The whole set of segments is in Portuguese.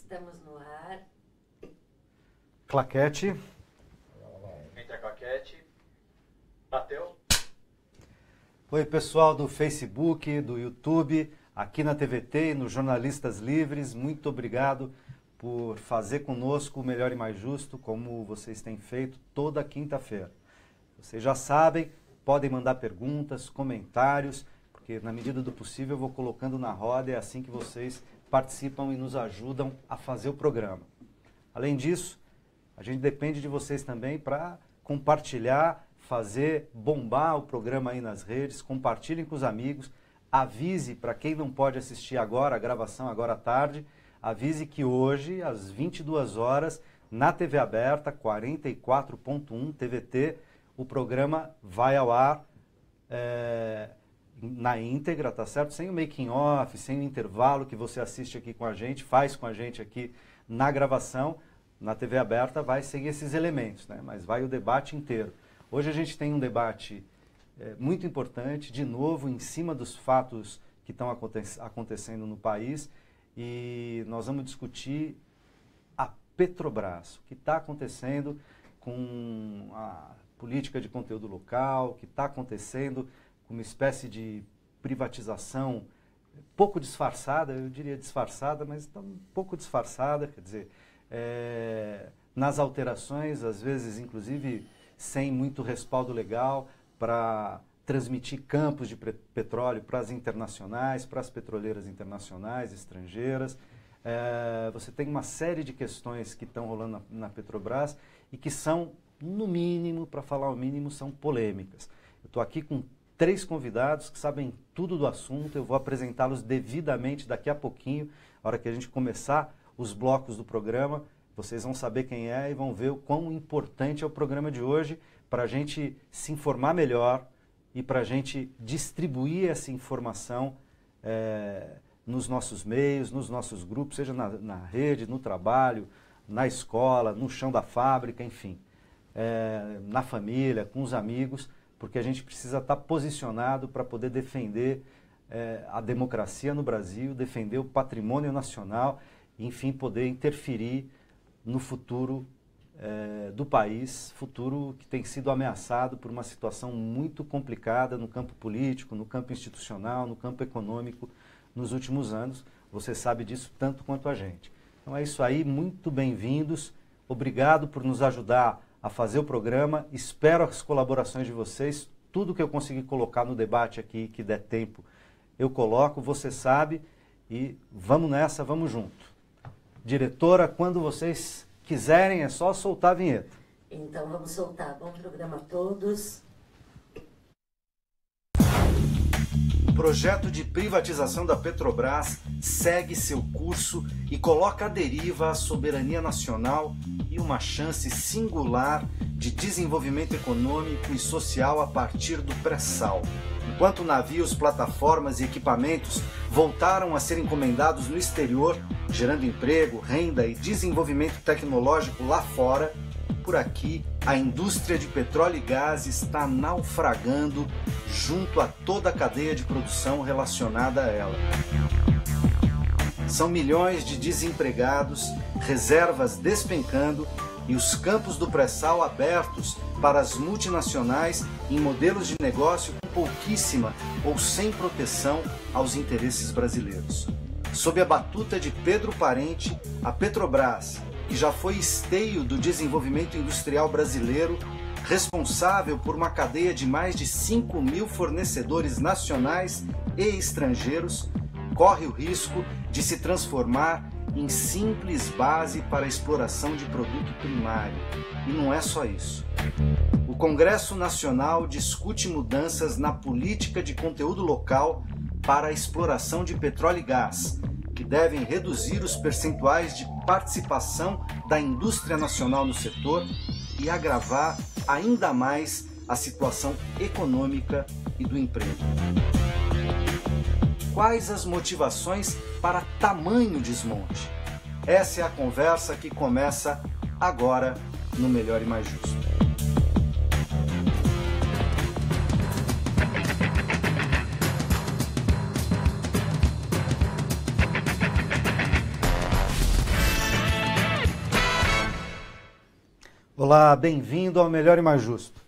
Estamos no ar. Claquete. Entre a claquete. Bateu. Oi, pessoal do Facebook, do YouTube, aqui na TVT e no Jornalistas Livres. Muito obrigado por fazer conosco o Melhor e Mais Justo, como vocês têm feito toda quinta-feira. Vocês já sabem, podem mandar perguntas, comentários, porque na medida do possível eu vou colocando na roda, é assim que vocês participam e nos ajudam a fazer o programa. Além disso, a gente depende de vocês também para compartilhar, fazer bombar o programa aí nas redes, compartilhem com os amigos, avise para quem não pode assistir agora, a gravação agora à tarde, avise que hoje, às 22 horas, na TV aberta, 44.1 TVT, o programa vai ao ar na íntegra, tá certo? Sem o making off, sem o intervalo que você assiste aqui com a gente, faz com a gente aqui na gravação. Na TV aberta vai seguir esses elementos, né? Mas vai o debate inteiro. Hoje a gente tem um debate muito importante, de novo, em cima dos fatos que estão acontecendo no país, e nós vamos discutir a Petrobras, o que está acontecendo com a política de conteúdo local, o que está acontecendo com uma espécie de privatização pouco disfarçada, eu diria disfarçada, mas está um pouco disfarçada, quer dizer, nas alterações, às vezes, inclusive, sem muito respaldo legal para transmitir campos de petróleo para as internacionais, para as petroleiras internacionais, estrangeiras. Você tem uma série de questões que estão rolando na Petrobras e que são, no mínimo, para falar o mínimo, são polêmicas. Eu estou aqui com 3 convidados que sabem tudo do assunto, eu vou apresentá-los devidamente daqui a pouquinho, na hora que a gente começar os blocos do programa, vocês vão saber quem é e vão ver o quão importante é o programa de hoje para a gente se informar melhor e para a gente distribuir essa informação nos nossos meios, nos nossos grupos, seja na rede, no trabalho, na escola, no chão da fábrica, enfim, na família, com os amigos, porque a gente precisa estar posicionado para poder defender a democracia no Brasil, defender o patrimônio nacional, enfim, poder interferir no futuro do país, futuro que tem sido ameaçado por uma situação muito complicada no campo político, no campo institucional, no campo econômico nos últimos anos. Você sabe disso tanto quanto a gente. Então é isso aí, muito bem-vindos, obrigado por nos ajudar a fazer o programa, espero as colaborações de vocês, tudo que eu conseguir colocar no debate aqui, que der tempo, eu coloco, você sabe, e vamos nessa, vamos junto. Diretora, quando vocês quiserem, é só soltar a vinheta. Então vamos soltar. Bom programa a todos. O projeto de privatização da Petrobras segue seu curso e coloca à deriva a soberania nacional e uma chance singular de desenvolvimento econômico e social a partir do pré-sal. Enquanto navios, plataformas e equipamentos voltaram a ser encomendados no exterior, gerando emprego, renda e desenvolvimento tecnológico lá fora, por aqui a indústria de petróleo e gás está naufragando junto a toda a cadeia de produção relacionada a ela. São milhões de desempregados, reservas despencando e os campos do pré-sal abertos para as multinacionais em modelos de negócio com pouquíssima ou sem proteção aos interesses brasileiros. Sob a batuta de Pedro Parente, a Petrobras, que já foi esteio do desenvolvimento industrial brasileiro, responsável por uma cadeia de mais de 5.000 fornecedores nacionais e estrangeiros, corre o risco de se transformar em simples base para a exploração de produto primário. E não é só isso. O Congresso Nacional discute mudanças na política de conteúdo local para a exploração de petróleo e gás, que devem reduzir os percentuais de participação da indústria nacional no setor e agravar ainda mais a situação econômica e do emprego. Quais as motivações para tamanho desmonte? Essa é a conversa que começa agora no Melhor e Mais Justo. Olá, bem-vindo ao Melhor e Mais Justo.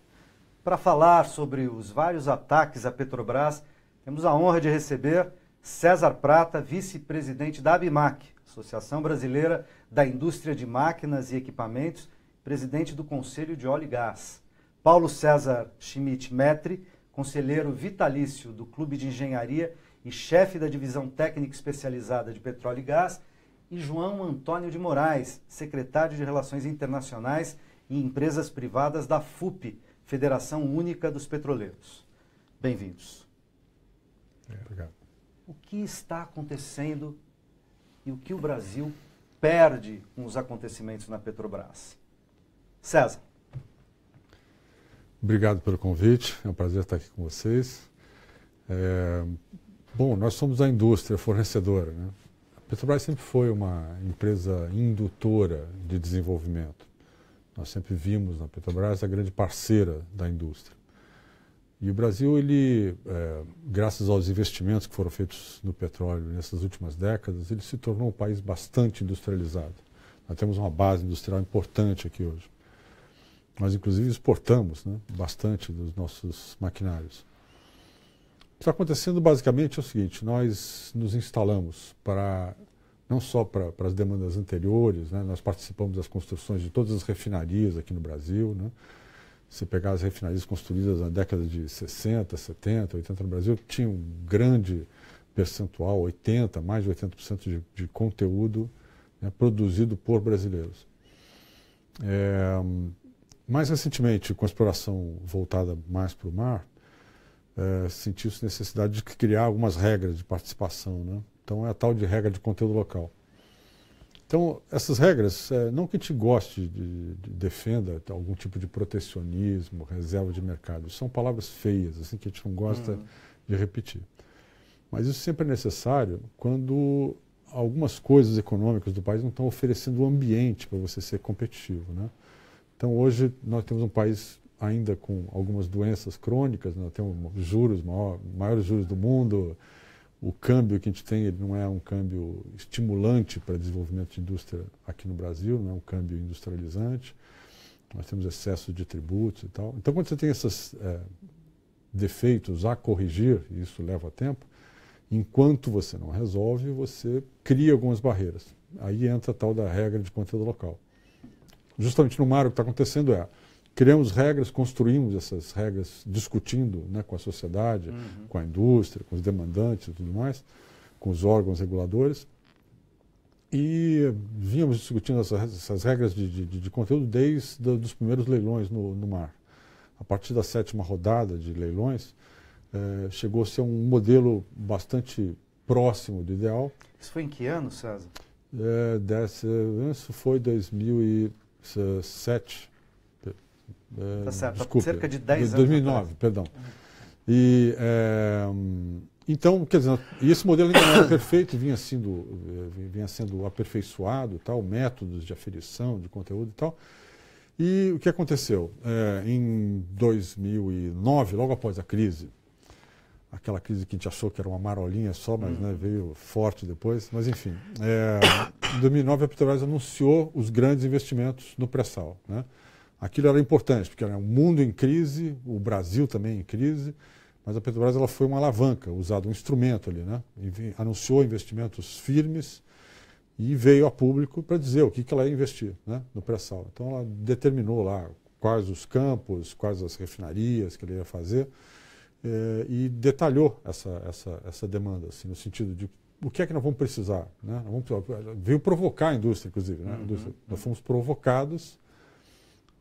Para falar sobre os vários ataques à Petrobras, temos a honra de receber César Prata, vice-presidente da ABIMAQ, Associação Brasileira da Indústria de Máquinas e Equipamentos, presidente do Conselho de Óleo e Gás. Paulo César Schmidt Metri, conselheiro vitalício do Clube de Engenharia e chefe da Divisão Técnica Especializada de Petróleo e Gás, e João Antônio de Moraes, secretário de Relações Internacionais e Empresas Privadas da FUP, Federação Única dos Petroleiros. Bem-vindos. Obrigado. O que está acontecendo e o que o Brasil perde com os acontecimentos na Petrobras? César. Obrigado pelo convite, é um prazer estar aqui com vocês. Bom, nós somos a indústria fornecedora, né? A Petrobras sempre foi uma empresa indutora de desenvolvimento. Nós sempre vimos na Petrobras a grande parceira da indústria. E o Brasil, graças aos investimentos que foram feitos no petróleo nessas últimas décadas, ele se tornou um país bastante industrializado. Nós temos uma base industrial importante aqui hoje. Nós, inclusive, exportamos, né, bastante dos nossos maquinários. O que está acontecendo, basicamente, é o seguinte: nós nos instalamos não só para as demandas anteriores, né, nós participamos das construções de todas as refinarias aqui no Brasil, né. Se pegar as refinarias construídas na década de 60, 70, 80 no Brasil, tinha um grande percentual, mais de 80% de conteúdo, né, produzido por brasileiros. Mais recentemente, com a exploração voltada mais para o mar, sentiu-se necessidade de criar algumas regras de participação, né? Então é a tal de regra de conteúdo local. Então, essas regras, não que a gente goste de defenda algum tipo de protecionismo, reserva de mercado, são palavras feias, assim, que a gente não gosta de repetir. Mas isso sempre é necessário quando algumas coisas econômicas do país não estão oferecendo o ambiente para você ser competitivo, né? Então, hoje, nós temos um país ainda com algumas doenças crônicas, nós temos juros, maiores juros do mundo. O câmbio que a gente tem, ele não é um câmbio estimulante para desenvolvimento de indústria aqui no Brasil, não é um câmbio industrializante. Nós temos excesso de tributos e tal. Então, quando você tem esses defeitos a corrigir, e isso leva tempo, enquanto você não resolve, você cria algumas barreiras. Aí entra a tal da regra de conteúdo local. Justamente no mar, o que está acontecendo criamos regras, construímos essas regras discutindo, né, com a sociedade, com a indústria, com os demandantes e tudo mais, com os órgãos reguladores. E vínhamos discutindo essas regras de conteúdo desde os primeiros leilões no mar. A partir da 7ª rodada de leilões, chegou a ser um modelo bastante próximo do ideal. Isso foi em que ano, César? Isso foi 2007. Tá certo, desculpa, cerca de 10 anos 2009, atrás. perdão. E, então, quer dizer, esse modelo ainda não era perfeito, vinha sendo aperfeiçoado, tal, métodos de aferição de conteúdo e tal. E o que aconteceu? Em 2009, logo após a crise, aquela crise que a gente achou que era uma marolinha só, mas né, veio forte depois, mas enfim, em 2009 a Petrobras anunciou os grandes investimentos no pré-sal, né? Aquilo era importante, porque era um mundo em crise, o Brasil também em crise, mas a Petrobras ela foi uma alavanca, usado um instrumento ali, né? Anunciou investimentos firmes e veio a público para dizer o que ela ia investir, né, no pré-sal. Então ela determinou lá quais os campos, quais as refinarias que ela ia fazer e detalhou essa demanda, assim, no sentido de o que é que nós vamos precisar, né? Veio provocar a indústria, inclusive, né? Nós fomos provocados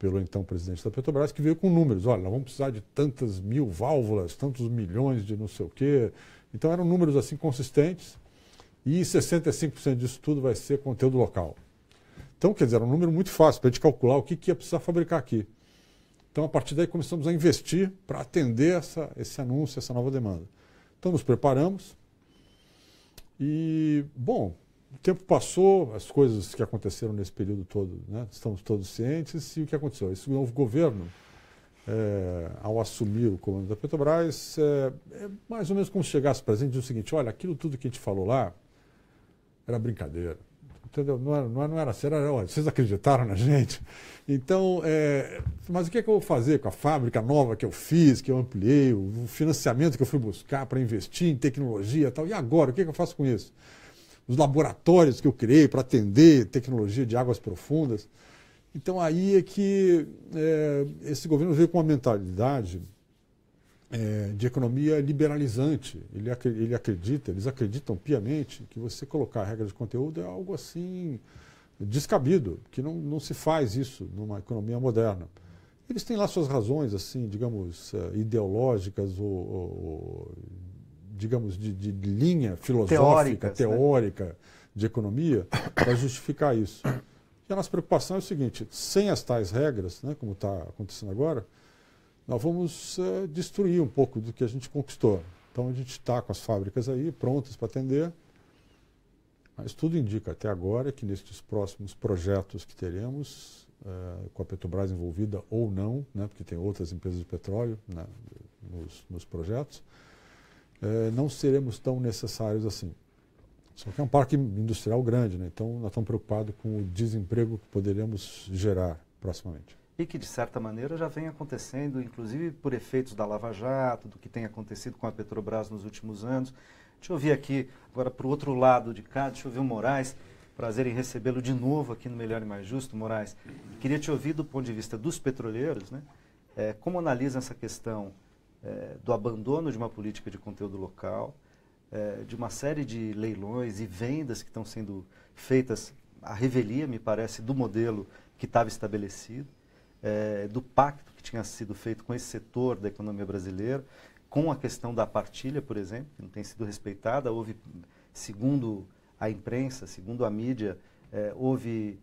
pelo então presidente da Petrobras, que veio com números. Olha, nós vamos precisar de tantas mil válvulas, tantos milhões de não sei o quê. Então eram números assim consistentes e 65% disso tudo vai ser conteúdo local. Então, quer dizer, era um número muito fácil para a gente calcular o que ia precisar fabricar aqui. Então, a partir daí, começamos a investir para atender esse anúncio, essa nova demanda. Então, nos preparamos e, bom, o tempo passou, as coisas que aconteceram nesse período todo, né, estamos todos cientes, e o que aconteceu? Esse novo governo, ao assumir o comando da Petrobras, é mais ou menos como se chegasse para a gente e dizer o seguinte: olha, aquilo tudo que a gente falou lá era brincadeira. Entendeu? Não era assim, olha, vocês acreditaram na gente? Então, mas o que é que eu vou fazer com a fábrica nova que eu fiz, que eu ampliei, o financiamento que eu fui buscar para investir em tecnologia e tal? E agora, o que é que eu faço com isso? Os laboratórios que eu criei para atender tecnologia de águas profundas. Então, aí é que esse governo veio com uma mentalidade de economia liberalizante. Eles acreditam piamente que você colocar regra de conteúdo é algo assim descabido, que não se faz isso numa economia moderna. Eles têm lá suas razões, assim, digamos, ideológicas ou digamos, de linha filosófica, teórica, né? De economia, para justificar isso. E a nossa preocupação é o seguinte, sem as tais regras, né, como está acontecendo agora, nós vamos destruir um pouco do que a gente conquistou. Então a gente está com as fábricas aí prontas para atender, mas tudo indica até agora que nesses próximos projetos que teremos, com a Petrobras envolvida ou não, né, porque tem outras empresas de petróleo, né, nos projetos, não seremos tão necessários assim. Só que é um parque industrial grande, né? Então nós estamos preocupados com o desemprego que poderemos gerar proximamente. E que, de certa maneira, já vem acontecendo, inclusive por efeitos da Lava Jato, do que tem acontecido com a Petrobras nos últimos anos. Deixa eu ouvir aqui, agora para o outro lado de cá, deixa eu ouvir o Moraes. Prazer em recebê-lo de novo aqui no Melhor e Mais Justo, Moraes. Queria te ouvir do ponto de vista dos petroleiros, né? Como analisa essa questão do abandono de uma política de conteúdo local, de uma série de leilões e vendas que estão sendo feitas, à revelia, me parece, do modelo que estava estabelecido, do pacto que tinha sido feito com esse setor da economia brasileira, com a questão da partilha, por exemplo, que não tem sido respeitada. Houve, segundo a imprensa, segundo a mídia, houve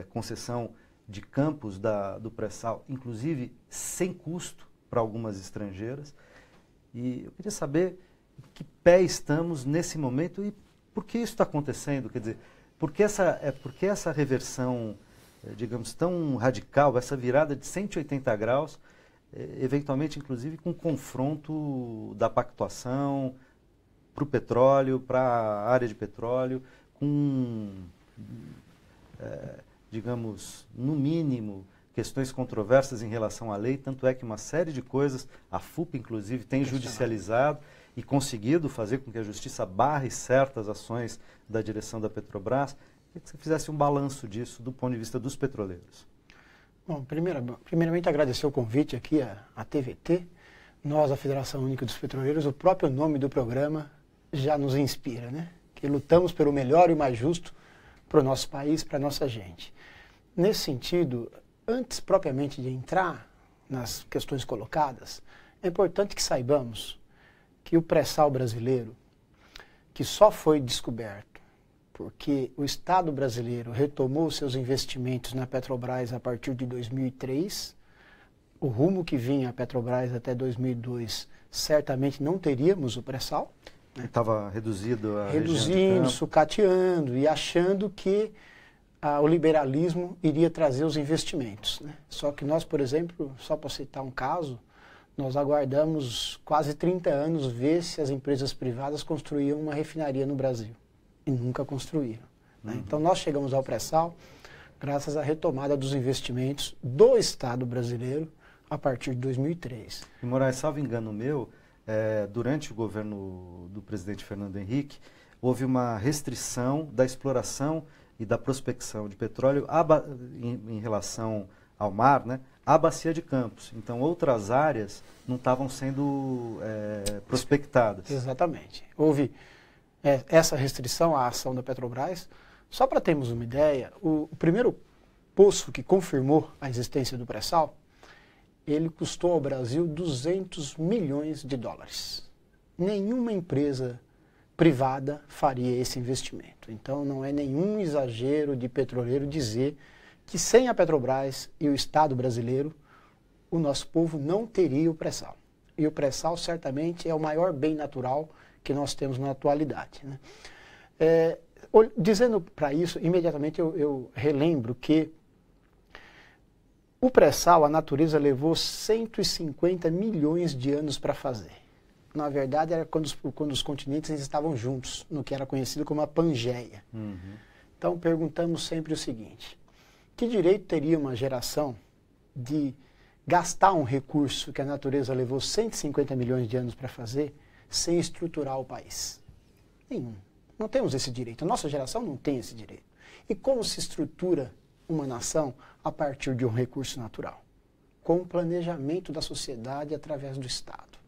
concessão de campos do pré-sal, inclusive sem custo para algumas estrangeiras. E eu queria saber em que pé estamos nesse momento e por que isso está acontecendo? Quer dizer, por que essa reversão, digamos, tão radical, essa virada de 180 graus, eventualmente, inclusive, com confronto da pactuação para o petróleo, para a área de petróleo, com, digamos, no mínimo, questões controversas em relação à lei, tanto é que uma série de coisas, a FUP, inclusive, tem judicializado e conseguido fazer com que a Justiça barre certas ações da direção da Petrobras. Queria que você fizesse um balanço disso do ponto de vista dos petroleiros. Bom, primeiramente agradecer o convite aqui à TVT. Nós, a Federação Única dos Petroleiros, o próprio nome do programa já nos inspira, né? Que lutamos pelo melhor e o mais justo para o nosso país, para a nossa gente. Nesse sentido, antes propriamente de entrar nas questões colocadas, é importante que saibamos que o pré-sal brasileiro, que só foi descoberto porque o Estado brasileiro retomou seus investimentos na Petrobras a partir de 2003, o rumo que vinha a Petrobras até 2002, certamente não teríamos o pré-sal. Estava reduzido a reduzindo, sucateando e achando que o liberalismo iria trazer os investimentos, né? Só que nós, por exemplo, só para citar um caso, nós aguardamos quase 30 anos ver se as empresas privadas construíam uma refinaria no Brasil. E nunca construíram. Né? Então nós chegamos ao pré-sal graças à retomada dos investimentos do Estado brasileiro a partir de 2003. E Moraes, salvo engano meu, durante o governo do presidente Fernando Henrique, houve uma restrição da exploração e da prospecção de petróleo em relação ao mar, né, à bacia de Campos. Então outras áreas não estavam sendo prospectadas. Exatamente. Houve essa restrição à ação da Petrobras. Só para termos uma ideia, o primeiro poço que confirmou a existência do pré-sal, ele custou ao Brasil 200 milhões de dólares. Nenhuma empresa privada faria esse investimento. Então não é nenhum exagero de petroleiro dizer que sem a Petrobras e o Estado brasileiro, o nosso povo não teria o pré-sal. E o pré-sal certamente é o maior bem natural que nós temos na atualidade. Né? Dizendo para isso, imediatamente eu relembro que o pré-sal, a natureza levou 150 milhões de anos para fazer. Na verdade, era quando os continentes estavam juntos, no que era conhecido como a Pangeia. Uhum. Então perguntamos sempre o seguinte: que direito teria uma geração de gastar um recurso que a natureza levou 150 milhões de anos para fazer sem estruturar o país? Nenhum. Não temos esse direito. A nossa geração não tem esse direito. E como se estrutura uma nação a partir de um recurso natural? Com o planejamento da sociedade através do Estado.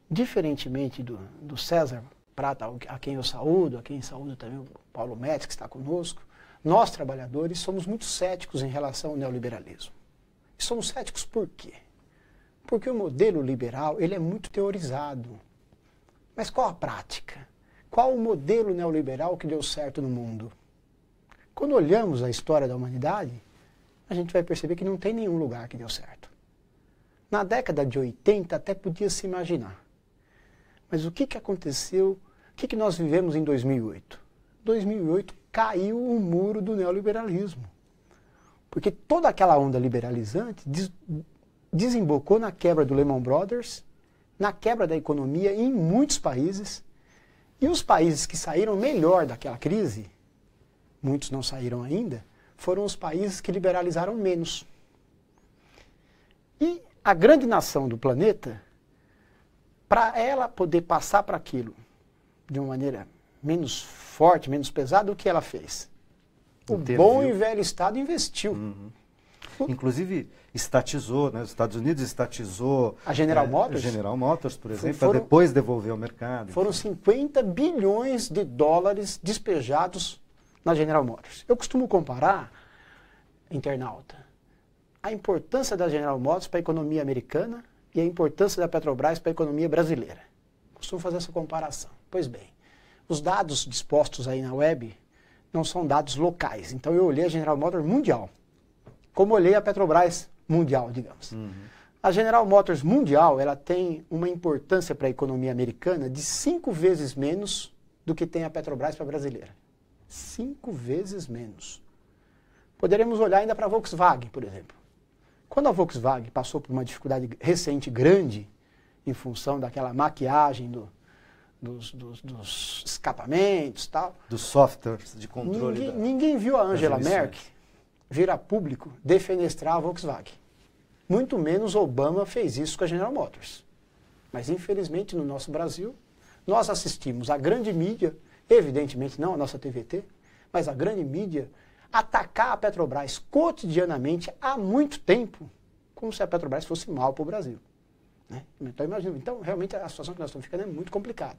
Diferentemente do César Prata, a quem eu saúdo, a quem saúdo também o Paulo Metz, que está conosco, nós, trabalhadores, somos muito céticos em relação ao neoliberalismo. E somos céticos por quê? Porque o modelo liberal ele é muito teorizado. Mas qual a prática? Qual o modelo neoliberal que deu certo no mundo? Quando olhamos a história da humanidade, a gente vai perceber que não tem nenhum lugar que deu certo. Na década de 80 até podia se imaginar. Mas o que aconteceu? O que nós vivemos em 2008? 2008 caiu o muro do neoliberalismo. Porque toda aquela onda liberalizante desembocou na quebra do Lehman Brothers, na quebra da economia em muitos países. E os países que saíram melhor daquela crise, muitos não saíram ainda, foram os países que liberalizaram menos. E a grande nação do planeta, para ela poder passar para aquilo de uma maneira menos forte, menos pesada, o que ela fez? O bom e velho Estado investiu. Inclusive, estatizou, né? Os Estados Unidos estatizou a General Motors. A General Motors, por exemplo, para depois devolver ao mercado. Foram 50 bilhões de dólares despejados na General Motors. Eu costumo comparar, internauta, a importância da General Motors para a economia americana e a importância da Petrobras para a economia brasileira. Costumo fazer essa comparação. Pois bem, os dados dispostos aí na web não são dados locais. Então eu olhei a General Motors mundial, como olhei a Petrobras mundial, digamos. A General Motors mundial, ela tem uma importância para a economia americana de 5 vezes menos do que tem a Petrobras para a brasileira. 5 vezes menos. Poderemos olhar ainda para a Volkswagen, por exemplo. Quando a Volkswagen passou por uma dificuldade recente grande, em função daquela maquiagem dos escapamentos e tal. Dos softwares de controle. Ninguém viu a Angela Merkel vir a público defenestrar a Volkswagen. Muito menos Obama fez isso com a General Motors. Mas, infelizmente, no nosso Brasil, nós assistimos a grande mídia, evidentemente não a nossa TVT, mas a grande mídia, atacar a Petrobras cotidianamente há muito tempo, como se a Petrobras fosse mal para o Brasil. Né? Então, realmente, a situação que nós estamos ficando é muito complicada.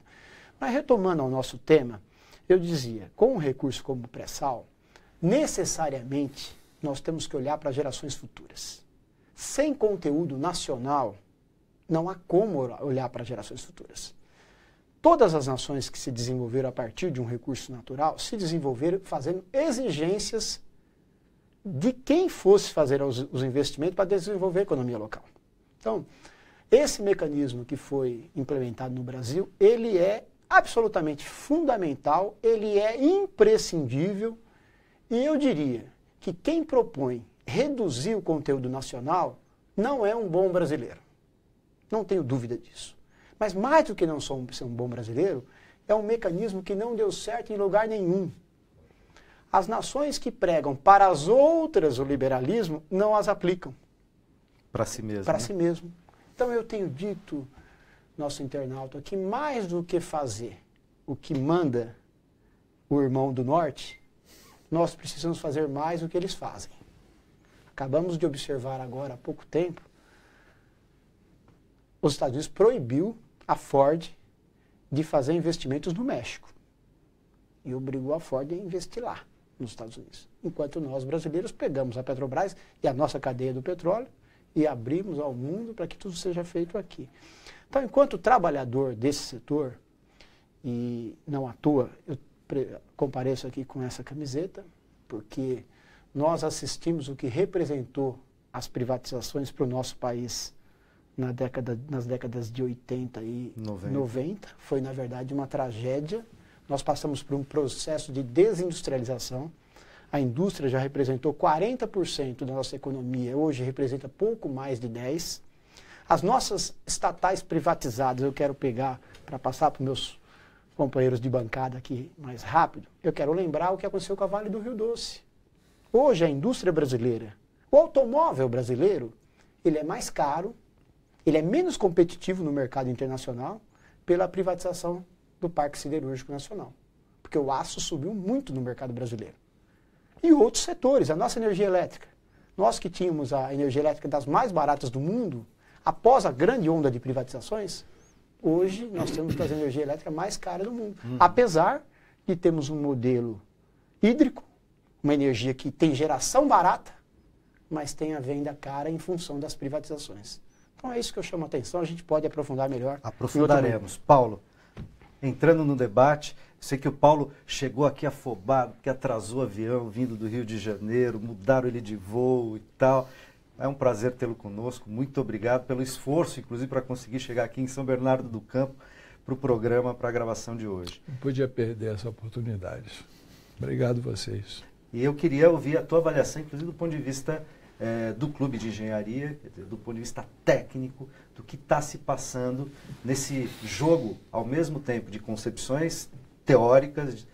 Mas, retomando ao nosso tema, eu dizia, com um recurso como o pré-sal, necessariamente nós temos que olhar para gerações futuras. Sem conteúdo nacional, não há como olhar para gerações futuras. Todas as nações que se desenvolveram a partir de um recurso natural se desenvolveram fazendo exigências de quem fosse fazer os investimentos para desenvolver a economia local. Então, esse mecanismo que foi implementado no Brasil, ele é absolutamente fundamental, ele é imprescindível, e eu diria que quem propõe reduzir o conteúdo nacional não é um bom brasileiro. Não tenho dúvida disso. Mas mais do que não ser um bom brasileiro, é um mecanismo que não deu certo em lugar nenhum. As nações que pregam para as outras o liberalismo não as aplicam. Para si mesmo. Para si mesmo. Então eu tenho dito, nosso internauta, que mais do que fazer o que manda o irmão do norte, nós precisamos fazer mais do que eles fazem. Acabamos de observar agora há pouco tempo, os Estados Unidos proibiu a Ford de fazer investimentos no México. E obrigou a Ford a investir lá, nos Estados Unidos. Enquanto nós, brasileiros, pegamos a Petrobras e a nossa cadeia do petróleo e abrimos ao mundo para que tudo seja feito aqui. Então, enquanto trabalhador desse setor, e não à toa, eu compareço aqui com essa camiseta, porque nós assistimos o que representou as privatizações para o nosso país nas décadas de 80 e 90. Foi, na verdade, uma tragédia. Nós passamos por um processo de desindustrialização. A indústria já representou 40% da nossa economia, hoje representa pouco mais de 10%. As nossas estatais privatizadas, eu quero pegar para passar para os meus companheiros de bancada aqui mais rápido, eu quero lembrar o que aconteceu com a Vale do Rio Doce. Hoje a indústria brasileira, o automóvel brasileiro, ele é mais caro, ele é menos competitivo no mercado internacional pela privatização do Parque Siderúrgico Nacional. Porque o aço subiu muito no mercado brasileiro. E outros setores, a nossa energia elétrica. Nós que tínhamos a energia elétrica das mais baratas do mundo, após a grande onda de privatizações, hoje nós temos a energia elétrica mais cara do mundo. Apesar de termos um modelo hídrico, uma energia que tem geração barata, mas tem a venda cara em função das privatizações. Então é isso que eu chamo a atenção, a gente pode aprofundar melhor. Aprofundaremos. Paulo, entrando no debate, sei que o Paulo chegou aqui afobado, porque atrasou o avião vindo do Rio de Janeiro, mudaram ele de voo e tal. É um prazer tê-lo conosco, muito obrigado pelo esforço, inclusive para conseguir chegar aqui em São Bernardo do Campo para o programa, para a gravação de hoje. Não podia perder essa oportunidade. Obrigado a vocês. E eu queria ouvir a tua avaliação, inclusive do ponto de vista do Clube de Engenharia, do ponto de vista técnico, do que está se passando nesse jogo, ao mesmo tempo, de concepções teóricas,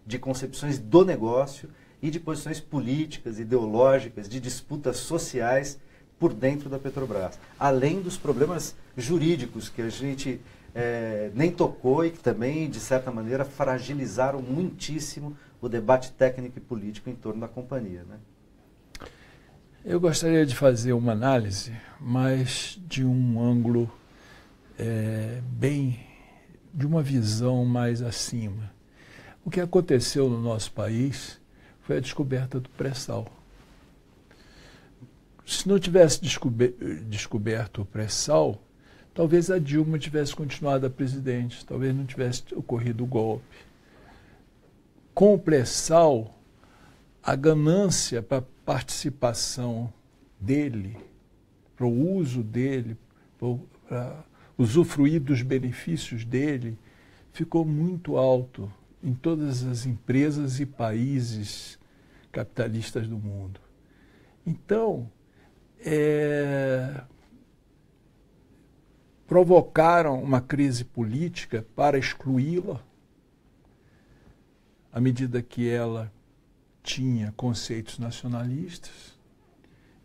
de concepções do negócio e de posições políticas, ideológicas, de disputas sociais por dentro da Petrobras. Além dos problemas jurídicos que a gente nem tocou e que também, de certa maneira, fragilizaram muitíssimo o debate técnico e político em torno da companhia, né? Eu gostaria de fazer uma análise, mas de um ângulo de uma visão mais acima. O que aconteceu no nosso país foi a descoberta do pré-sal. Se não tivesse descoberto o pré-sal, talvez a Dilma tivesse continuado a presidente, talvez não tivesse ocorrido o golpe. Com o pré-sal, a ganância para a participação dele, para o uso dele, para usufruir dos benefícios dele, ficou muito alto em todas as empresas e países capitalistas do mundo. Então, provocaram uma crise política para excluí-la, à medida que ela tinha conceitos nacionalistas.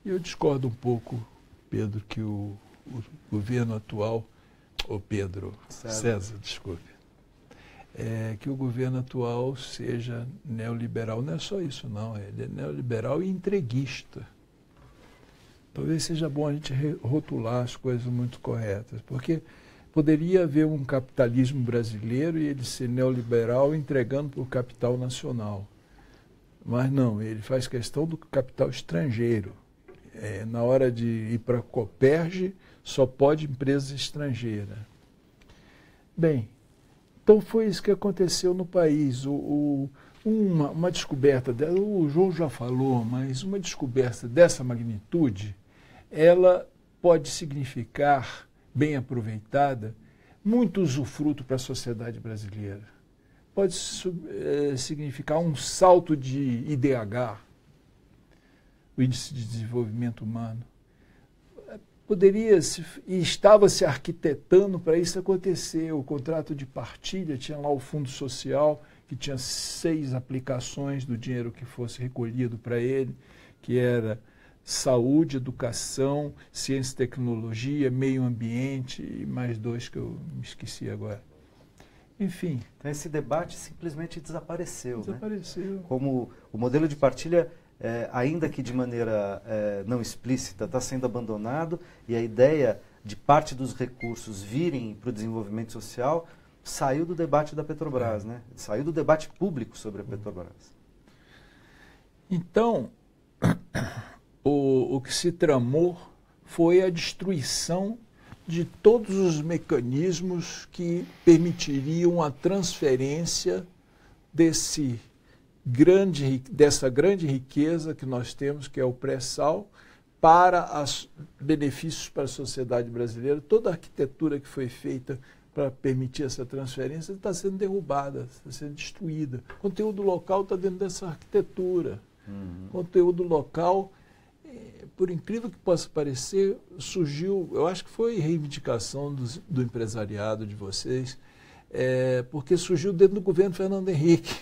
E eu discordo um pouco, Pedro, que o governo atual, César, desculpe, que o governo atual seja neoliberal. Não é só isso, não. Ele é neoliberal e entreguista. Talvez seja bom a gente rotular as coisas muito corretas, porque poderia haver um capitalismo brasileiro e ele ser neoliberal entregando para o capital nacional. Mas não, ele faz questão do capital estrangeiro. Na hora de ir para a Coperj, só pode empresa estrangeira. Bem, então foi isso que aconteceu no país. Uma descoberta, o João já falou, mas uma descoberta dessa magnitude, ela pode significar, bem aproveitada, muito usufruto para a sociedade brasileira. Pode significar um salto de IDH, o Índice de Desenvolvimento Humano. E estava se arquitetando para isso acontecer. O contrato de partilha tinha lá o Fundo Social, que tinha 6 aplicações do dinheiro que fosse recolhido para ele, que era saúde, educação, ciência e tecnologia, meio ambiente e mais 2 que eu me esqueci agora. Enfim. Então esse debate simplesmente desapareceu. Desapareceu. Né? Como o modelo de partilha, ainda que de maneira não explícita, está sendo abandonado e a ideia de parte dos recursos virem para o desenvolvimento social saiu do debate da Petrobras, né? Saiu do debate público sobre a Petrobras. Então, o que se tramou foi a destruição de todos os mecanismos que permitiriam a transferência dessa grande riqueza que nós temos, que é o pré-sal, para os benefícios para a sociedade brasileira. Toda a arquitetura que foi feita para permitir essa transferência está sendo derrubada, está sendo destruída. O conteúdo local está dentro dessa arquitetura. O conteúdo local, por incrível que possa parecer, surgiu, eu acho que foi reivindicação do empresariado de vocês, porque surgiu dentro do governo Fernando Henrique,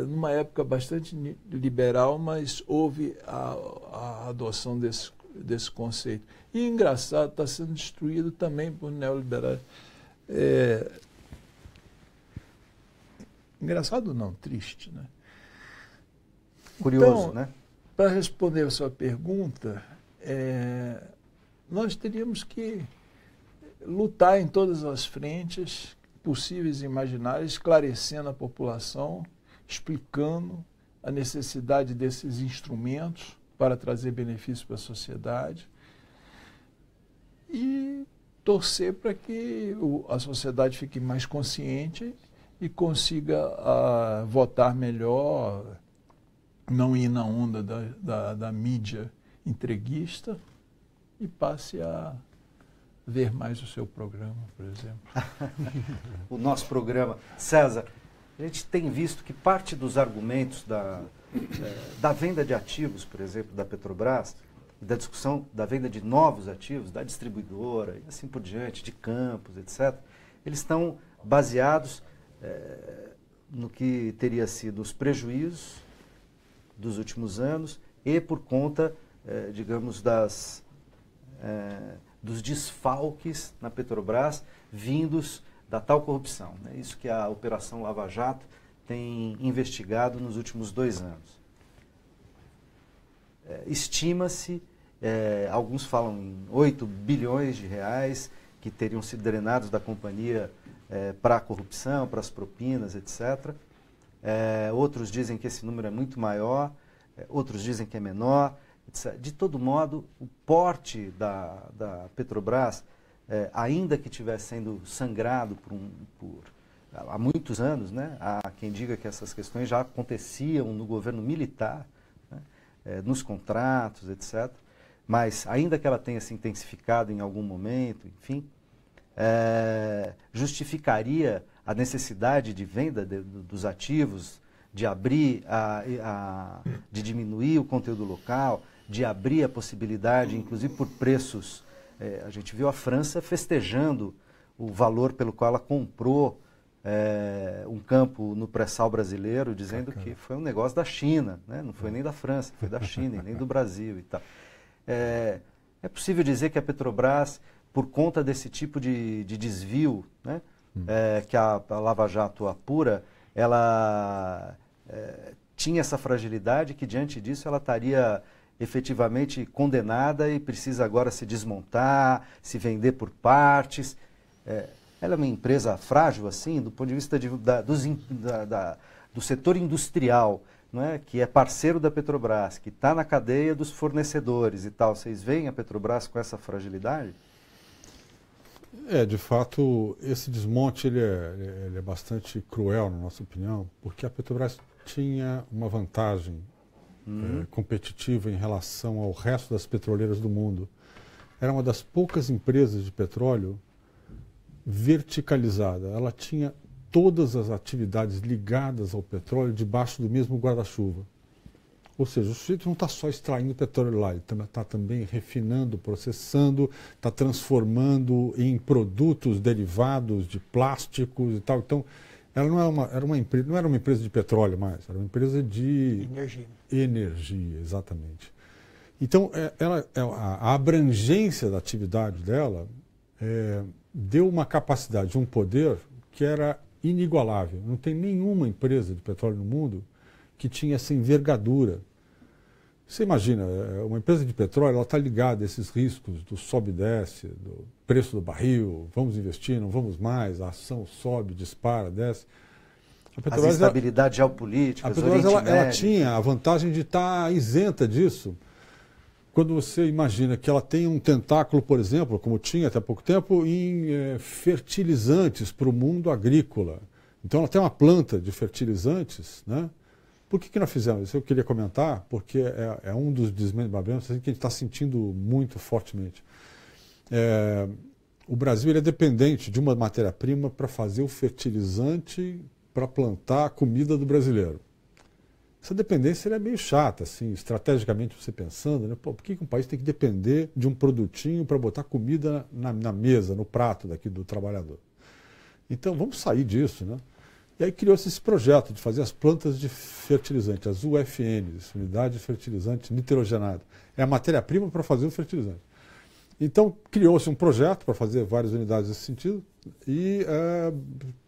numa época bastante liberal, mas houve a adoção desse conceito. E engraçado, está sendo destruído também por neoliberais. Engraçado não, triste, né? Curioso, então, né? Para responder a sua pergunta, nós teríamos que lutar em todas as frentes possíveis e imaginárias, esclarecendo a população, explicando a necessidade desses instrumentos para trazer benefício para a sociedade e torcer para que a sociedade fique mais consciente e consiga votar melhor, não ir na onda da mídia entreguista e passe a ver mais o seu programa, por exemplo. O nosso programa. César, a gente tem visto que parte dos argumentos da venda de ativos, por exemplo, da Petrobras, da discussão da venda de novos ativos, da distribuidora e assim por diante, de campos, etc., eles estão baseados no que teria sido os prejuízos dos últimos anos e por conta, digamos, dos desfalques na Petrobras vindos da tal corrupção. Né? Isso que a Operação Lava Jato tem investigado nos últimos 2 anos. Estima-se, alguns falam em 8 bilhões de reais que teriam sido drenados da companhia para a corrupção, para as propinas, etc. Outros dizem que esse número é muito maior, outros dizem que é menor. Etc. De todo modo, o porte da Petrobras, ainda que estivesse sendo sangrado há muitos anos, né? Há quem diga que essas questões já aconteciam no governo militar, né? Nos contratos, etc. Mas, ainda que ela tenha se intensificado em algum momento, enfim, justificaria a necessidade de venda dos ativos, de abrir, de diminuir o conteúdo local, de abrir a possibilidade, inclusive por preços. A gente viu a França festejando o valor pelo qual ela comprou um campo no pré-sal brasileiro, dizendo que foi um negócio da China, né? Não foi nem da França, foi da China, nem do Brasil e tal. É possível dizer que a Petrobras, por conta desse tipo de desvio, né? Que a Lava Jato apura, ela tinha essa fragilidade que, diante disso, ela estaria efetivamente condenada e precisa agora se desmontar, se vender por partes. Ela é uma empresa frágil, assim, do ponto de vista do setor industrial, não é? Que é parceiro da Petrobras, que está na cadeia dos fornecedores e tal. Vocês veem a Petrobras com essa fragilidade? De fato, esse desmonte ele é bastante cruel, na nossa opinião, porque a Petrobras tinha uma vantagem competitiva em relação ao resto das petroleiras do mundo. Era uma das poucas empresas de petróleo verticalizada. Ela tinha todas as atividades ligadas ao petróleo debaixo do mesmo guarda-chuva. Ou seja, o sujeito não está só extraindo petróleo lá, ele está também refinando, processando, está transformando em produtos derivados de plásticos e tal. Então, ela não era uma empresa de petróleo mais, era uma empresa de energia, exatamente. Então, a abrangência da atividade dela deu uma capacidade, um poder que era inigualável. Não tem nenhuma empresa de petróleo no mundo que tinha essa envergadura. Você imagina, uma empresa de petróleo, ela está ligada a esses riscos do sobe e desce, do preço do barril, vamos investir, não vamos mais, a ação sobe, dispara, desce. As instabilidades geopolíticas, a Petrobras ela tinha a vantagem de estar isenta disso. Quando você imagina que ela tem um tentáculo, por exemplo, como tinha até há pouco tempo, em fertilizantes para o mundo agrícola. Então ela tem uma planta de fertilizantes, né? Por que nós fizemos isso? Eu queria comentar, porque é um dos desmembramentos que a gente está sentindo muito fortemente. O Brasil ele é dependente de uma matéria-prima para fazer o fertilizante para plantar a comida do brasileiro. Essa dependência é meio chata, assim, estrategicamente você pensando, né? Por que um país tem que depender de um produtinho para botar comida na mesa, no prato daqui do trabalhador? Então, vamos sair disso, né? E aí criou-se esse projeto de fazer as plantas de fertilizante, as UFNs, Unidade de Fertilizante Nitrogenado. É a matéria-prima para fazer o fertilizante. Então, criou-se um projeto para fazer várias unidades nesse sentido e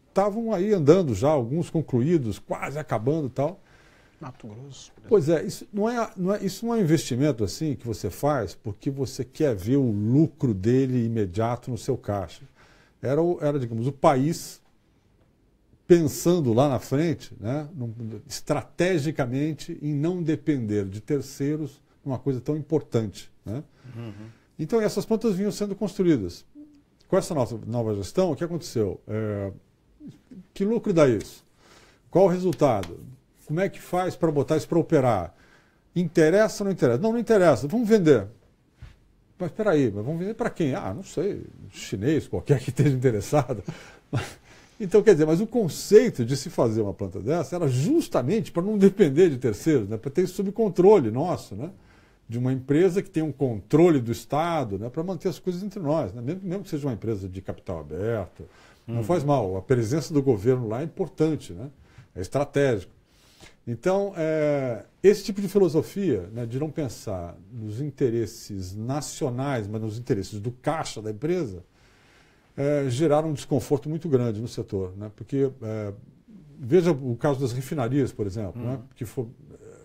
estavam aí andando já, alguns concluídos, quase acabando e tal. Mato Grosso. Pois é, isso não é um investimento assim que você faz porque você quer ver o lucro dele imediato no seu caixa. Era digamos, o país pensando lá na frente, né, estrategicamente, em não depender de terceiros numa coisa tão importante. Né? Uhum. Então, essas plantas vinham sendo construídas. Com essa nova gestão, o que aconteceu? Que lucro dá isso? Qual o resultado? Como é que faz para botar isso para operar? Interessa ou não interessa? Não interessa. Vamos vender. Mas espera aí, vamos vender para quem? Ah, não sei, chinês, qualquer que esteja interessado. Então, quer dizer, mas o conceito de se fazer uma planta dessa era justamente para não depender de terceiros, né? Para ter isso sob controle nosso, né? De uma empresa que tem um controle do Estado, né? Para manter as coisas entre nós, né? Mesmo que seja uma empresa de capital aberto, não faz mal. A presença do governo lá é importante, né? É estratégico. Então, esse tipo de filosofia, né, de não pensar nos interesses nacionais, mas nos interesses do caixa da empresa, geraram um desconforto muito grande no setor. Né? Porque, veja o caso das refinarias, por exemplo, né? Que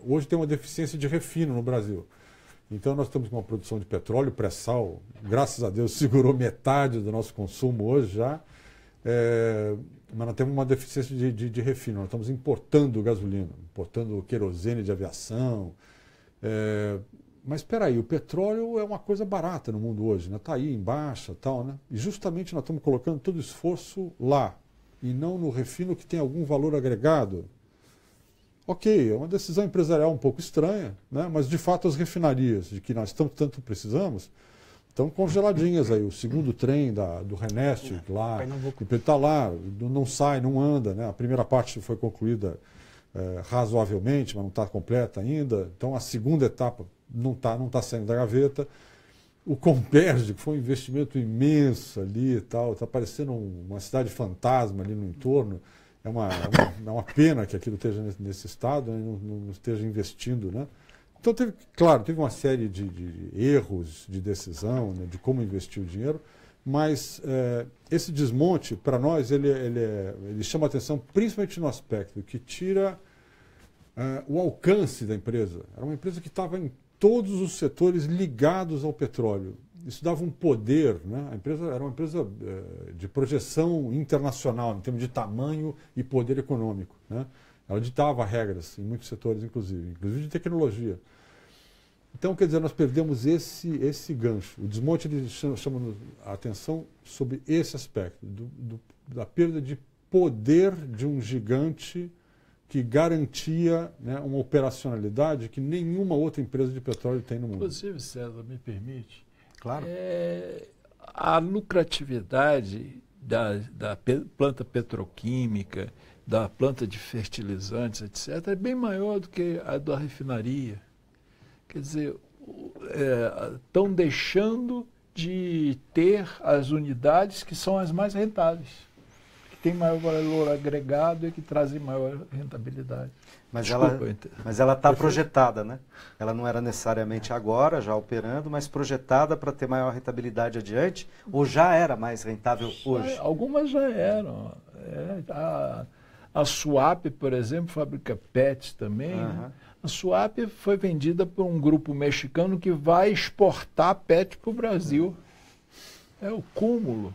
hoje tem uma deficiência de refino no Brasil. Então, nós estamos com uma produção de petróleo, pré-sal, graças a Deus, segurou metade do nosso consumo hoje já, mas nós temos uma deficiência de refino. Nós estamos importando gasolina, importando querosene de aviação. Mas espera aí, o petróleo é uma coisa barata no mundo hoje, né? Está aí em baixa, tal, né? E justamente nós estamos colocando todo o esforço lá e não no refino que tem algum valor agregado. Ok, é uma decisão empresarial um pouco estranha, né? Mas de fato as refinarias de que nós tanto precisamos estão congeladinhas aí. O segundo trem do Renest lá, está lá, não sai, não anda, né? A primeira parte foi concluída razoavelmente, mas não está completa ainda. Então a segunda etapa não tá saindo da gaveta. O Comperj, que foi um investimento imenso ali e tal, está parecendo uma cidade fantasma ali no entorno. É uma pena que aquilo esteja nesse estado, né, não esteja investindo. Né? Então, teve uma série de erros de decisão, né, de como investir o dinheiro, mas esse desmonte, para nós, ele chama a atenção principalmente no aspecto que tira o alcance da empresa. Era uma empresa que estava em todos os setores ligados ao petróleo. Isso dava um poder, né? A empresa era uma empresa de projeção internacional, em termos de tamanho e poder econômico. Né? Ela ditava regras em muitos setores, inclusive de tecnologia. Então, quer dizer, nós perdemos esse gancho. O desmonte ele chama a atenção sobre esse aspecto, da perda de poder de um gigante que garantia, né, uma operacionalidade que nenhuma outra empresa de petróleo tem no mundo. Inclusive, César, me permite? Claro. A lucratividade da planta petroquímica, da planta de fertilizantes, etc., é bem maior do que a da refinaria. Quer dizer, estão deixando de ter as unidades que são as mais rentáveis, que têm maior valor agregado e que trazem maior rentabilidade. Mas ela está projetada, né? Ela não era necessariamente agora, já operando, mas projetada para ter maior rentabilidade adiante, ou já era mais rentável hoje? Algumas já eram. A Suape, por exemplo, fabrica PETs também. Né? A Suape foi vendida por um grupo mexicano que vai exportar PET para o Brasil. É o cúmulo.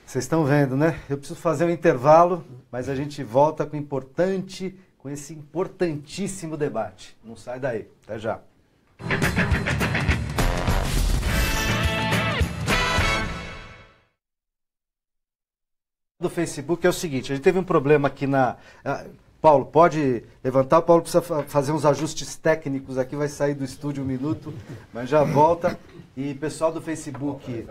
Vocês estão vendo, né? Eu preciso fazer um intervalo, mas a gente volta com esse importantíssimo debate. Não sai daí. Até já. Do Facebook é o seguinte, a gente teve um problema aqui Paulo, pode levantar? O Paulo precisa fazer uns ajustes técnicos aqui, vai sair do estúdio um minuto, mas já volta. E pessoal do Facebook...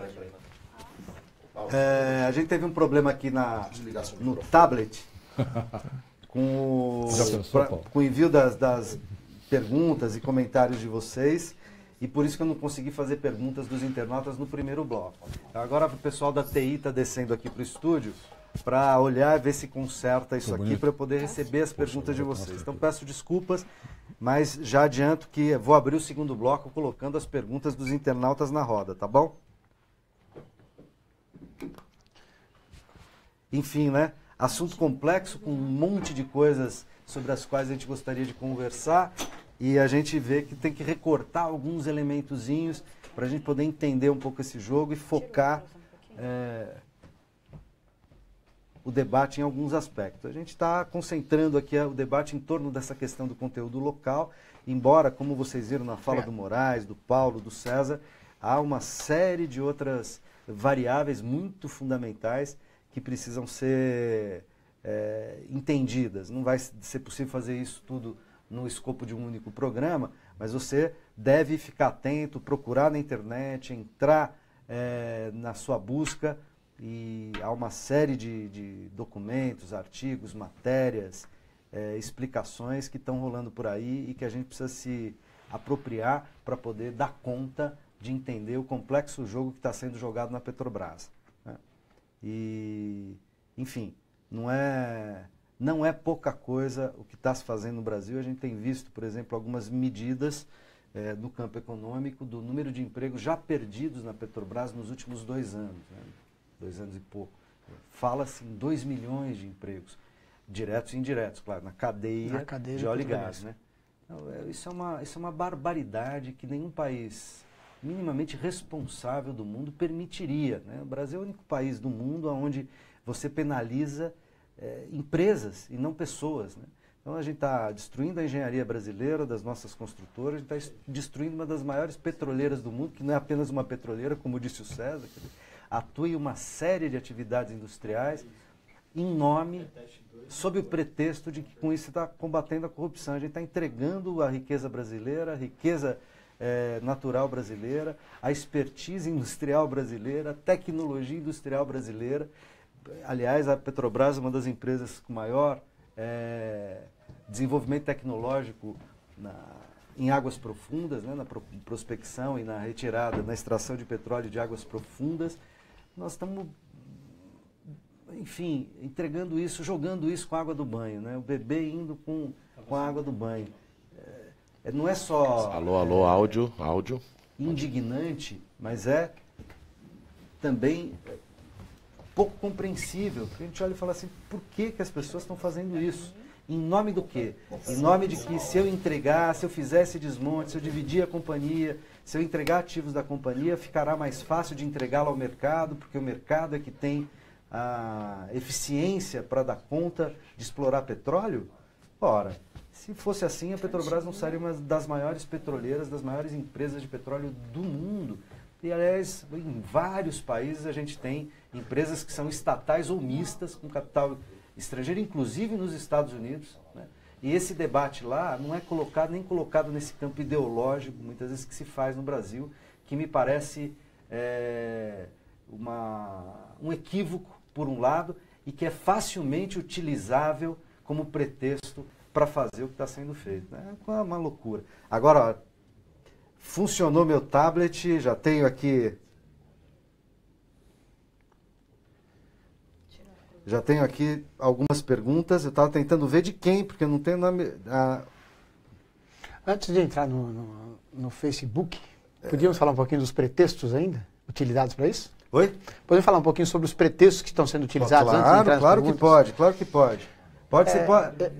a gente teve um problema aqui no tablet com o envio das perguntas e comentários de vocês. e por isso que eu não consegui fazer perguntas dos internautas no primeiro bloco. Agora o pessoal da TI está descendo aqui para o estúdio para olhar e ver se conserta isso aqui para eu poder receber as perguntas de vocês. Então peço desculpas, mas já adianto que vou abrir o segundo bloco colocando as perguntas dos internautas na roda, tá bom? Enfim, né? Assunto complexo com um monte de coisas sobre as quais a gente gostaria de conversar e a gente vê que tem que recortar alguns elementozinhos para a gente poder entender um pouco esse jogo e focar o debate em alguns aspectos. A gente está concentrando aqui o debate em torno dessa questão do conteúdo local, embora, como vocês viram na fala do Moraes, do Paulo, do César, há uma série de outras variáveis muito fundamentais que precisam ser entendidas. Não vai ser possível fazer isso tudo no escopo de um único programa, mas você deve ficar atento, procurar na internet, entrar na sua busca, e há uma série de documentos, artigos, matérias, explicações que estão rolando por aí e que a gente precisa se apropriar para poder dar conta de entender o complexo jogo que está sendo jogado na Petrobras, né? E, enfim, não é pouca coisa o que está se fazendo no Brasil. A gente tem visto, por exemplo, algumas medidas no campo econômico do número de empregos já perdidos na Petrobras nos últimos 2 anos, né? 2 anos e pouco. Fala-se em 2 milhões de empregos, diretos e indiretos, claro, na cadeia de óleo e gás, né? Isso é uma barbaridade que nenhum país minimamente responsável do mundo permitiria, né? O Brasil é o único país do mundo onde você penaliza empresas e não pessoas, né? Então a gente está destruindo a engenharia brasileira, das nossas construtoras, a gente está destruindo uma das maiores petroleiras do mundo, que não é apenas uma petroleira, como disse o César, atua em uma série de atividades industriais em nome, sob o pretexto de que com isso está combatendo a corrupção. A gente está entregando a riqueza brasileira, a riqueza natural brasileira, a expertise industrial brasileira, a tecnologia industrial brasileira. Aliás, a Petrobras é uma das empresas com maior desenvolvimento tecnológico em águas profundas, né, na prospecção e na retirada, na extração de petróleo de águas profundas. Nós estamos, enfim, entregando isso, jogando isso com a água do banho, né? O bebê indo com a água do banho. Não é só... Alô, áudio. Indignante, mas é também pouco compreensível. Porque a gente olha e fala assim, por que as pessoas estão fazendo isso? Em nome do quê? Em nome de que se eu entregar, se eu fizer esse desmonte, se eu dividir a companhia, se eu entregar ativos da companhia, ficará mais fácil de entregá-la ao mercado, porque o mercado é que tem a eficiência para dar conta de explorar petróleo? Ora, se fosse assim, a Petrobras não seria uma das maiores petroleiras, das maiores empresas de petróleo do mundo. E, aliás, em vários países a gente tem empresas que são estatais ou mistas, com capital estrangeiro, inclusive nos Estados Unidos, né? E esse debate lá não é nem colocado nesse campo ideológico, muitas vezes, que se faz no Brasil, que me parece um equívoco, por um lado, e que é facilmente utilizável como pretexto para fazer o que está sendo feito, né? É uma loucura. Agora, ó, funcionou meu tablet, já tenho aqui... Já tenho aqui algumas perguntas. Eu estava tentando ver de quem, porque eu não tenho nome... Antes de entrar no Facebook, podíamos falar um pouquinho dos pretextos ainda, utilizados para isso? Oi? Podemos falar um pouquinho sobre os pretextos que estão sendo utilizados antes de entrar nas claro perguntas? Que pode, claro que pode.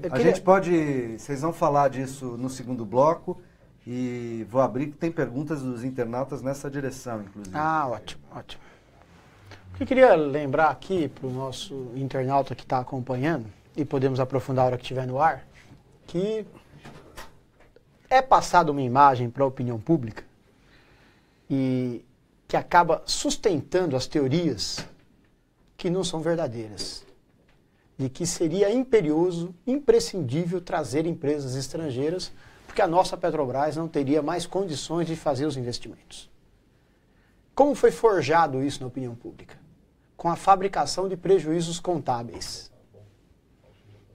A gente pode... Vocês vão falar disso no segundo bloco e vou abrir, que tem perguntas dos internautas nessa direção, inclusive. Ah, ótimo, ótimo. Eu queria lembrar aqui para o nosso internauta que está acompanhando, e podemos aprofundar a hora que estiver no ar, que é passada uma imagem para a opinião pública e que acaba sustentando as teorias que não são verdadeiras, de que seria imperioso, imprescindível trazer empresas estrangeiras, porque a nossa Petrobras não teria mais condições de fazer os investimentos. Como foi forjado isso na opinião pública? Com a fabricação de prejuízos contábeis.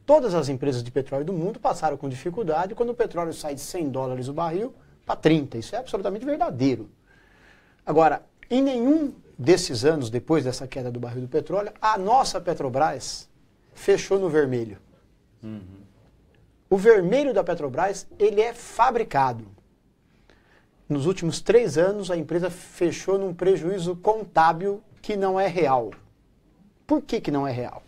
Todas as empresas de petróleo do mundo passaram com dificuldade quando o petróleo sai de $100 o barril para 30. Isso é absolutamente verdadeiro. Agora, em nenhum desses anos, depois dessa queda do barril do petróleo, a nossa Petrobras fechou no vermelho. O vermelho da Petrobras, ele é fabricado. Nos últimos 3 anos, a empresa fechou num prejuízo contábil que não é real. Por que não é real?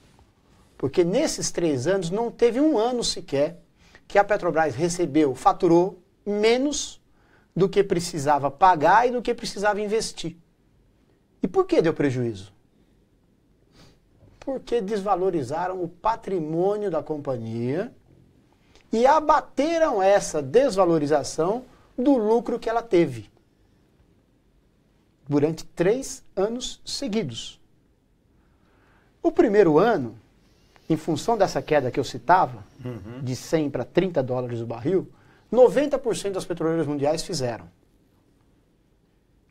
Porque nesses 3 anos não teve um ano sequer que a Petrobras faturou menos do que precisava pagar e do que precisava investir. E por que deu prejuízo? Porque desvalorizaram o patrimônio da companhia e abateram essa desvalorização do lucro que ela teve durante 3 anos seguidos. O primeiro ano, em função dessa queda que eu citava, de 100 para 30 dólares o barril, 90% das petroleiras mundiais fizeram.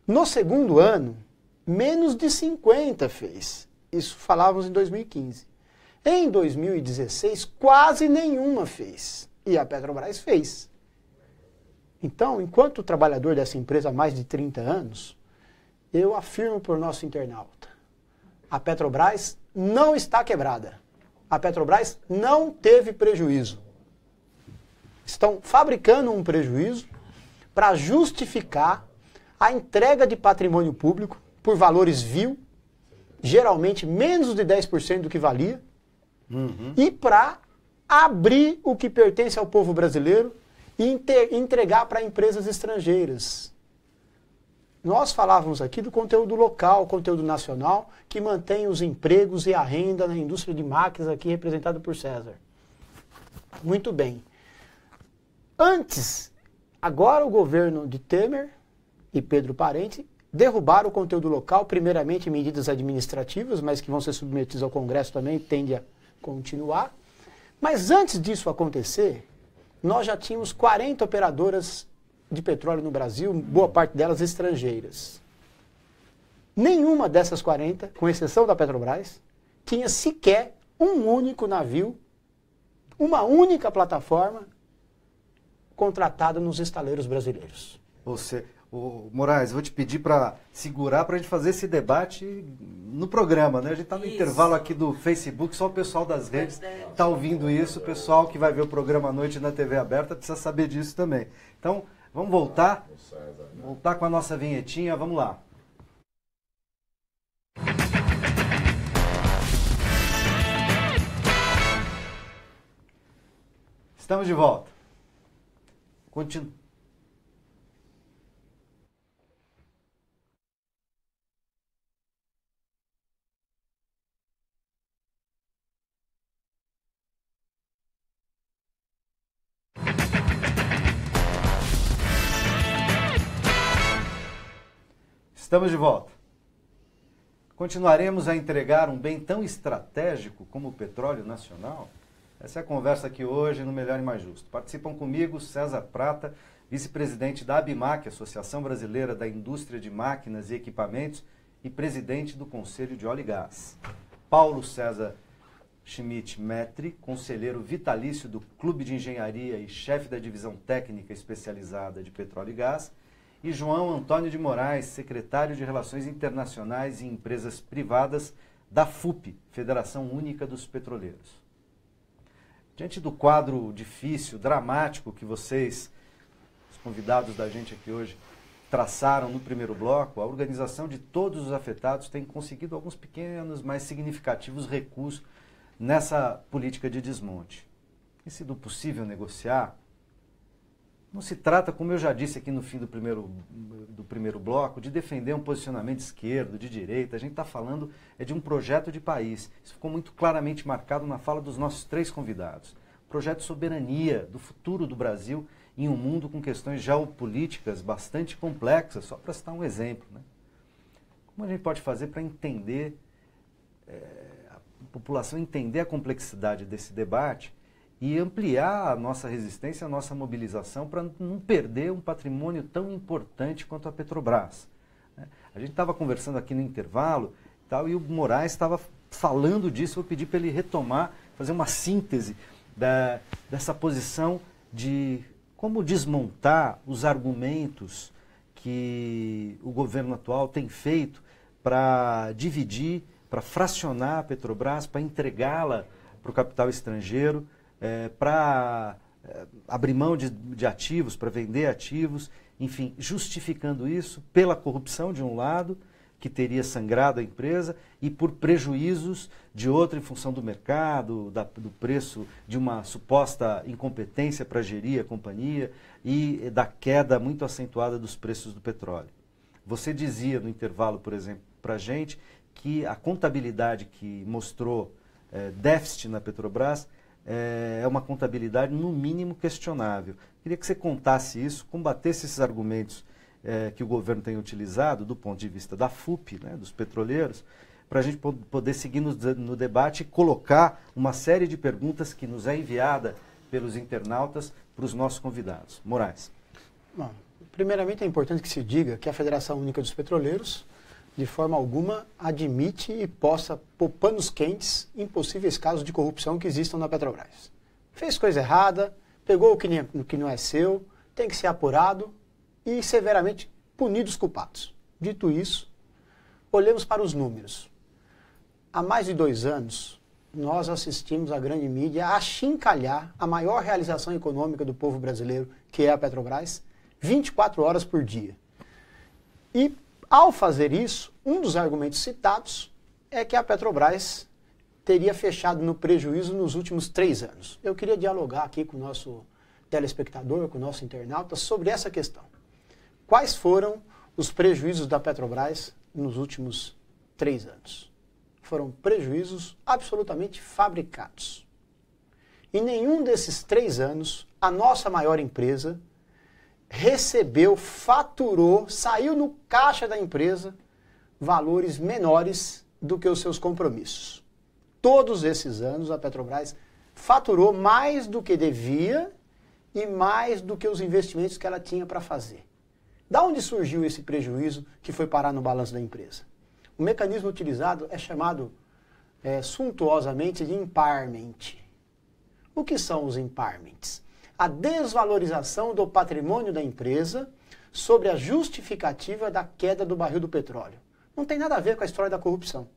No segundo ano, menos de 50 fez. Isso falávamos em 2015. Em 2016, quase nenhuma fez. E a Petrobras fez. Então, enquanto trabalhador dessa empresa há mais de 30 anos, eu afirmo para o nosso internauta, a Petrobras não está quebrada. A Petrobras não teve prejuízo. Estão fabricando um prejuízo para justificar a entrega de patrimônio público por valores vil, geralmente menos de 10% do que valia, e para abrir o que pertence ao povo brasileiro e entregar para empresas estrangeiras. Nós falávamos aqui do conteúdo local, conteúdo nacional, que mantém os empregos e a renda na indústria de máquinas aqui representada por César. Muito bem. Agora o governo de Temer e Pedro Parente derrubaram o conteúdo local, primeiramente medidas administrativas, mas que vão ser submetidas ao Congresso também, tende a continuar. Mas antes disso acontecer, nós já tínhamos 40 operadoras de petróleo no Brasil, boa parte delas estrangeiras. Nenhuma dessas 40, com exceção da Petrobras, tinha sequer um único navio, uma única plataforma contratada nos estaleiros brasileiros. Moraes, vou te pedir para segurar para a gente fazer esse debate no programa, né? A gente está no intervalo aqui do Facebook, só o pessoal das redes está ouvindo isso, o pessoal que vai ver o programa à noite na TV aberta precisa saber disso também. Então, vamos voltar com a nossa vinhetinha, vamos lá. Estamos de volta. Estamos de volta. Continuaremos a entregar um bem tão estratégico como o petróleo nacional? Essa é a conversa aqui hoje no Melhor e Mais Justo. Participam comigo César Prata, vice-presidente da ABIMAC, Associação Brasileira da Indústria de Máquinas e Equipamentos, e presidente do Conselho de Óleo e Gás. Paulo César Schmidt Metri, conselheiro vitalício do Clube de Engenharia e chefe da Divisão Técnica Especializada de Petróleo e Gás, e João Antônio de Moraes, secretário de Relações Internacionais e Empresas Privadas da FUP, Federação Única dos Petroleiros. Diante do quadro difícil, dramático que vocês, os convidados da gente aqui hoje, traçaram no primeiro bloco, a organização de todos os afetados tem conseguido alguns pequenos, mas significativos recuos nessa política de desmonte. Tem sido possível negociar? Não se trata, como eu já disse aqui no fim do primeiro bloco, de defender um posicionamento esquerdo, de direita. A gente está falando de um projeto de país. Isso ficou muito claramente marcado na fala dos nossos 3 convidados. Projeto de soberania do futuro do Brasil em um mundo com questões geopolíticas bastante complexas, só para citar um exemplo, né? Como a gente pode fazer para entender, a população entender a complexidade desse debate e ampliar a nossa resistência, a nossa mobilização para não perder um patrimônio tão importante quanto a Petrobras, né? A gente estava conversando aqui no intervalo e o Moraes estava falando disso. Eu pedi para ele retomar, fazer uma síntese dessa posição de como desmontar os argumentos que o governo atual tem feito para dividir, para fracionar a Petrobras, para entregá-la para o capital estrangeiro, para abrir mão de ativos, para vender ativos, enfim, justificando isso pela corrupção de um lado, que teria sangrado a empresa, e por prejuízos de outro em função do mercado, do preço, de uma suposta incompetência para gerir a companhia e da queda muito acentuada dos preços do petróleo. Você dizia no intervalo, por exemplo, para a gente, que a contabilidade que mostrou déficit na Petrobras é uma contabilidade no mínimo questionável. Queria que você contasse isso, combatesse esses argumentos que o governo tem utilizado do ponto de vista da FUP, né, dos petroleiros, para a gente poder seguir no debate e colocar uma série de perguntas que nos é enviada pelos internautas para os nossos convidados. Moraes. Bom, primeiramente é importante que se diga que a Federação Única dos Petroleiros, de forma alguma, admite e possa pôr panos quentes em possíveis casos de corrupção que existam na Petrobras. Fez coisa errada, pegou o que não é seu, tem que ser apurado e severamente punidos os culpados. Dito isso, olhemos para os números. Há mais de 2 anos, nós assistimos a grande mídia a achincalhar a maior realização econômica do povo brasileiro, que é a Petrobras, 24 horas por dia. E, ao fazer isso, um dos argumentos citados é que a Petrobras teria fechado no prejuízo nos últimos 3 anos. Eu queria dialogar aqui com o nosso telespectador, com o nosso internauta, sobre essa questão. Quais foram os prejuízos da Petrobras nos últimos 3 anos? Foram prejuízos absolutamente fabricados. Em nenhum desses 3 anos, a nossa maior empresa recebeu, faturou, saiu no caixa da empresa valores menores do que os seus compromissos. Todos esses anos, a Petrobras faturou mais do que devia e mais do que os investimentos que ela tinha para fazer. Da onde surgiu esse prejuízo que foi parar no balanço da empresa? O mecanismo utilizado é chamado suntuosamente de impairment. O que são os impairments? A desvalorização do patrimônio da empresa sobre a justificativa da queda do barril do petróleo. Não tem nada a ver com a história da corrupção.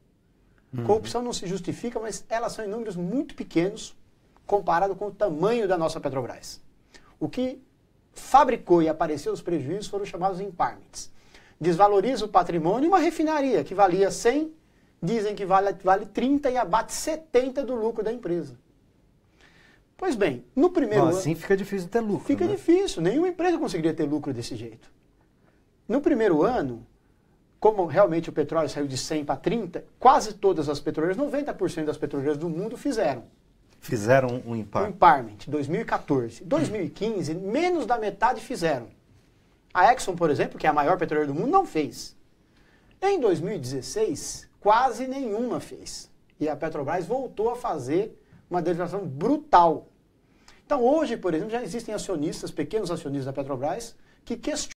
Corrupção não se justifica, mas elas são em números muito pequenos comparado com o tamanho da nossa Petrobras. O que fabricou e apareceu os prejuízos foram chamados impairments. Desvaloriza o patrimônio, uma refinaria que valia 100, dizem que vale 30 e abate 70 do lucro da empresa. Pois bem, no primeiro ano... Assim fica difícil ter lucro. Fica difícil, nenhuma empresa conseguiria ter lucro desse jeito. No primeiro ano, como realmente o petróleo saiu de 100 para 30, quase todas as petroleiras, 90% das petroleiras do mundo fizeram um impairment. Um impairment, 2014. 2015, menos da metade fizeram. A Exxon, por exemplo, que é a maior petroleira do mundo, não fez. Em 2016, quase nenhuma fez. E a Petrobras voltou a fazer uma desvalorização brutal. Então, hoje, por exemplo, já existem acionistas, pequenos acionistas da Petrobras, que questionam